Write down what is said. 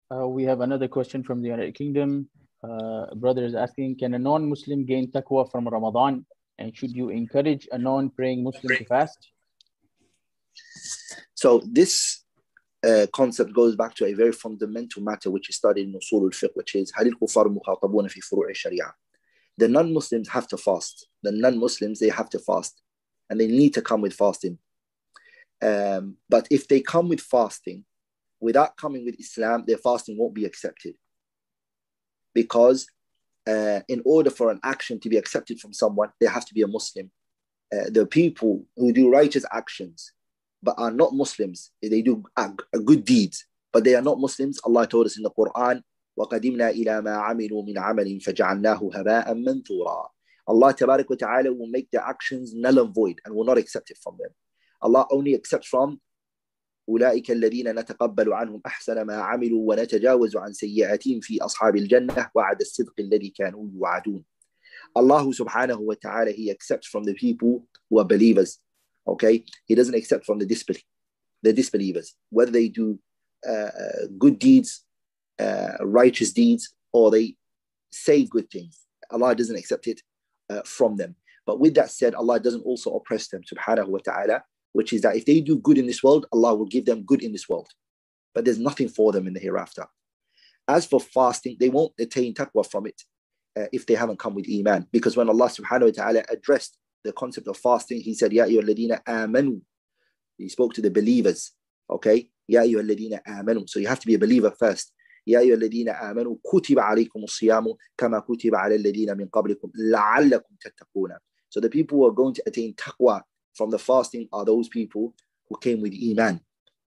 We have another question from the United Kingdom. Brother is asking, can a non-Muslim gain taqwa from Ramadan? And should you encourage a non-praying Muslim to fast? So this concept goes back to a very fundamental matter which is studied in 𝗙 الفقه, which is 𝗙𝘀𝘀𝘁 في فروع الشريعة. The non-Muslims have to fast. The non-Muslims, they have to fast. And they need to come with fasting. But if they come with fasting, without coming with Islam, their fasting won't be accepted. Because in order for an action to be accepted from someone, there has to be a Muslim. The people who do righteous actions but are not Muslims, they do good deeds, but they are not Muslims. Allah told us in the Quran, وَقَدِمْنَا إِلَى مَا عَمِلُوا مِنْ عَمَلٍ فَجَعَلْنَاهُ هَبَاءً مَنْثُورًا. Allah Tabarak wa Ta'ala will make their actions null and void and will not accept it from them. Allah only accepts from أولئك الذين نتقبل عنهم أحسن ما عملوا ونتجاوز عن سيئاتهم في أصحاب الجنة وعد الصدق الذي كانوا يوعدون. Allah subhanahu wa ta'ala, He accepts from the people who are believers. Okay, He doesn't accept from the disbelievers, whether they do good deeds, righteous deeds, or they say good things. Allah doesn't accept it from them. But with that said, Allah doesn't also oppress them, subhanahu wa ta'ala, which is that if they do good in this world, Allah will give them good in this world. But there's nothing for them in the hereafter. As for fasting, they won't attain taqwa from it if they haven't come with iman. Because when Allah subhanahu wa ta'ala addressed the concept of fasting, He said, Ya ayyuhalladhina amanu. He spoke to the believers. Okay? Ya ayyuhalladhina amanu. So you have to be a believer first. Ya ayyuhalladhina amanu kutiba alaykum as-siyamu kama kutiba ala alladhina min qablikum la'allakum tattaquna. So the people who are going to attain taqwa from the fasting are those people who came with iman.